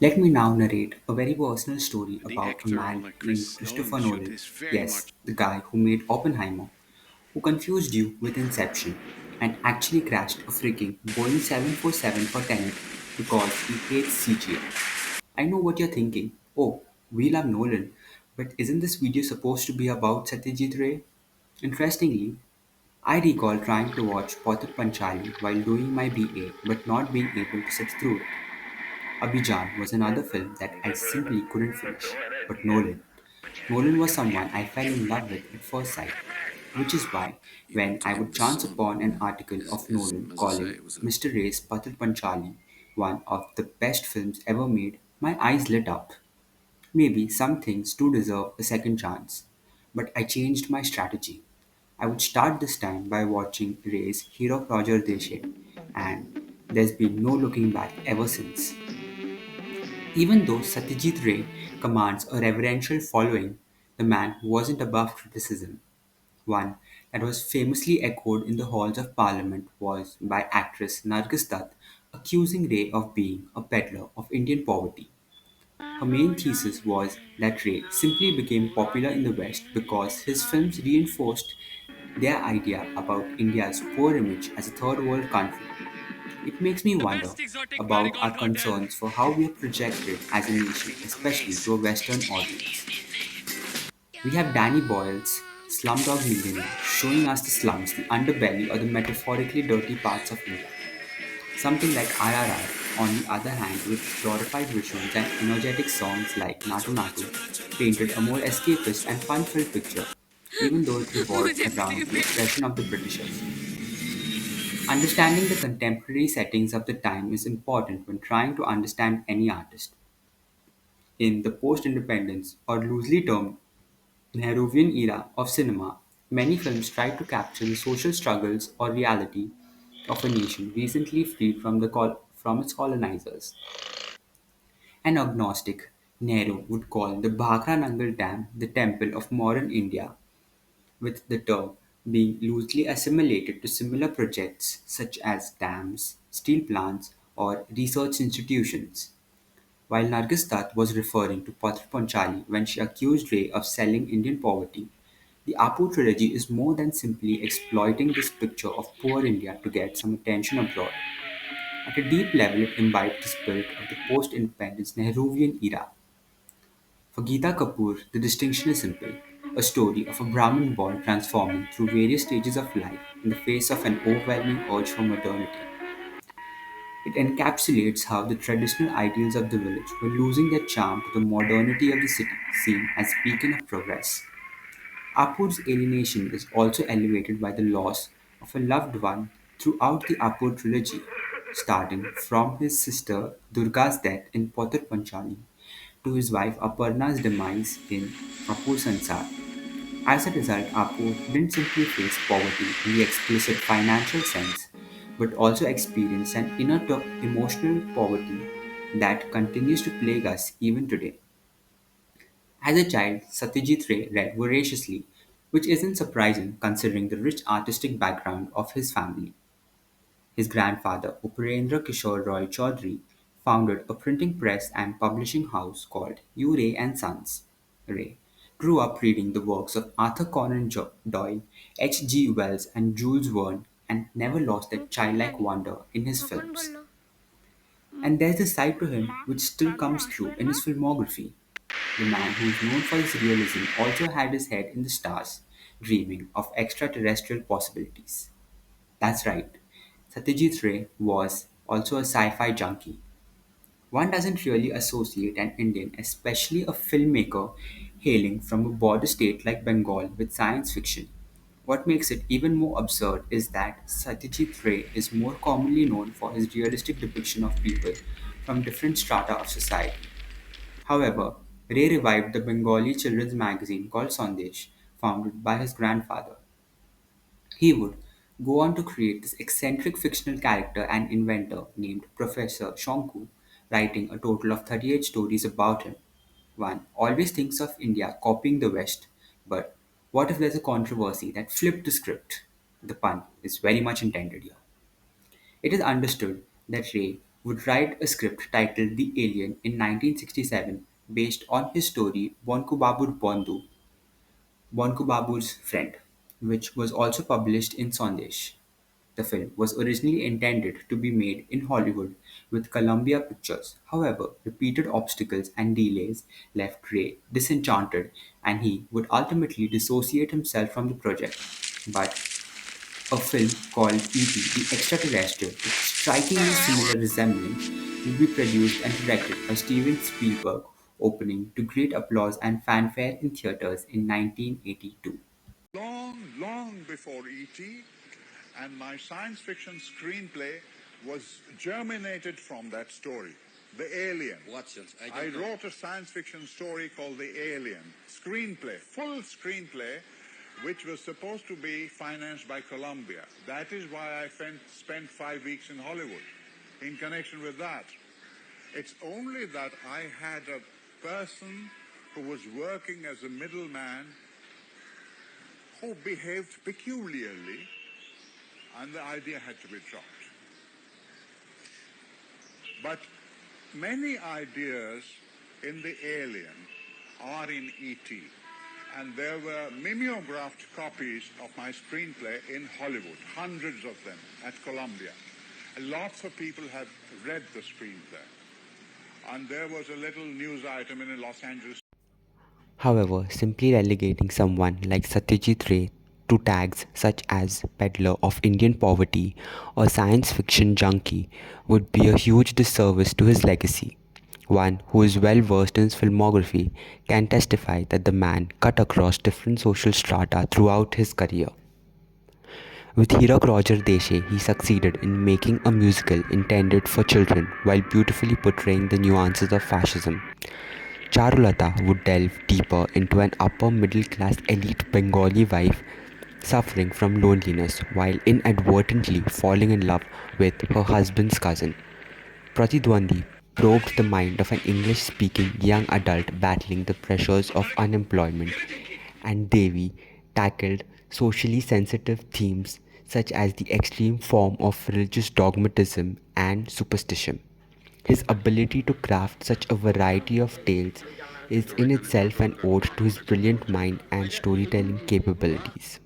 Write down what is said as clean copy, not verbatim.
Let me now narrate a very personal story The about a actor man like named Chris Nolan Christopher showed Nolan. his very Yes, much. the guy who made Oppenheimer, who confused you with Inception and actually crashed a freaking Boeing 747 for Tenet because he hates CGI. I know what you're thinking. Oh, we love Nolan, but isn't this video supposed to be about Satyajit Ray? Interestingly, I recall trying to watch Pothut Panchali while doing my BA but not being able to sit through it. Abhijan was another film that I simply couldn't finish. But Nolan was someone I fell in love with at first sight, which is why Even when I today, would this chance song upon an article is, of is Nolan as I say, calling it was a Mr. Ray's Pathal Panchali one of the best films ever made, my eyes lit up. Maybe some things do deserve a second chance, but I changed my strategy. I would start this time by watching Ray's Hero Roger Deshe, and there's been no looking back ever since. Even though Satyajit Ray commands a reverential following, the man wasn't above criticism. One that was famously echoed in the halls of Parliament was by actress Nargis Dutt accusing Ray of being a peddler of Indian poverty. Her main thesis was that Ray simply became popular in the West because his films reinforced their idea about India's poor image as a third world country. It makes me the wonder best exotic about our marigold hotel. concerns for how we are projected as a nation, especially to a Western audience. We have Danny Boyle's Slumdog Millionaire showing us the slums, the underbelly, or the metaphorically dirty parts of India. Something like RRR, on the other hand, with glorified visuals and energetic songs like Natu Natu, painted a more escapist and fun filled picture, even though it revolved मुझे around the sleepy. oppression of the Britishers. Understanding the contemporary settings of the time is important when trying to understand any artist. In the post independence, or loosely termed Nehruvian era of cinema, many films tried to capture the social struggles or reality of a nation recently freed from, from its colonizers. An agnostic, Nehru would call the Bhakra Nangal Dam the temple of modern India, with the term being loosely assimilated to similar projects such as dams, steel plants, or research institutions. While Nargis Dutt was referring to Patr Panchali when she accused Ray of selling Indian poverty, the Apu trilogy is more than simply exploiting this picture of poor India to get some attention abroad. At a deep level, it imbibed the spirit of the post independence Nehruvian era. For Geeta Kapoor, the distinction is simple, a story of a Brahmin boy transforming through various stages of life in the face of an overwhelming urge for modernity. It encapsulates how the traditional ideals of the village were losing their charm to the modernity of the city, seen as a beacon of progress. Apur's alienation is also elevated by the loss of a loved one throughout the Apur trilogy, starting from his sister Durga's death in Potter Panchali to his wife Aparna's demise in Apur Sansar. As a result, Apur didn't simply face poverty in the explicit financial sense, but also experienced an inner emotional poverty that continues to plague us even today. As a child, Satyajit Ray read voraciously, which isn't surprising considering the rich artistic background of his family. His grandfather, Uparendra Kishore Roy Chaudhary, founded a printing press and publishing house called U. Ray and Sons. Ray grew up reading the works of Arthur Conan Doyle, H. G. Wells, and Jules Verne, and never lost that childlike wonder in his films. And there's a side to him which still comes through in his filmography. The man who's known for his realism also had his head in the stars, dreaming of extraterrestrial possibilities. That's right, Satyajit Ray was also a sci fi junkie. One doesn't really associate an Indian, especially a filmmaker hailing from a border state like Bengal, with science fiction. What makes it even more absurd is that Satyajit Ray is more commonly known for his realistic depiction of people from different strata of society. However, Ray revived the Bengali children's magazine called Sandesh, founded by his grandfather. He would go on to create this eccentric fictional character and inventor named Professor Shonku, writing a total of 38 stories about him. One always thinks of India copying the West, but what if there's a controversy that flipped the script? The pun is very much intended here. It is understood that Ray would write a script titled The Alien in 1967 based on his story Bonku Babu's Friend, which was also published in Sandesh. The film was originally intended to be made in Hollywood with Columbia Pictures. However, repeated obstacles and delays left Ray disenchanted and he would ultimately dissociate himself from the project. But a film called E.T. the Extraterrestrial, with strikingly similar resemblance, will be produced and directed by Steven Spielberg, opening to great applause and fanfare in theaters in 1982. Long before E.T., and my science fiction screenplay was germinated from that story, The Alien. What's it? I wrote a science fiction story called The Alien, screenplay, full screenplay, which was supposed to be financed by Columbia. That is why I spent 5 weeks in Hollywood in connection with that. It's only that I had a person who was working as a middleman who behaved peculiarly, and the idea had to be dropped. But many ideas in The Alien are in E.T., and there were mimeographed copies of my screenplay in Hollywood, hundreds of them at Columbia. Lots of people have read the screenplay. And there was a little news item in a Los Angeles. However, simply relegating someone like Satyajit Ray to tags such as Peddler of Indian poverty or science fiction junkie would be a huge disservice to his legacy. One who is well versed in his filmography can testify that the man cut across different social strata throughout his career. With Hirak Roger Deshe, he succeeded in making a musical intended for children while beautifully portraying the nuances of fascism. Charulata would delve deeper into an upper middle class elite Bengali wife suffering from loneliness while inadvertently falling in love with her husband's cousin. Pratidwandi probed the mind of an English speaking young adult battling the pressures of unemployment, and Devi tackled socially sensitive themes such as the extreme form of religious dogmatism and superstition. His ability to craft such a variety of tales is in itself an ode to his brilliant mind and storytelling capabilities.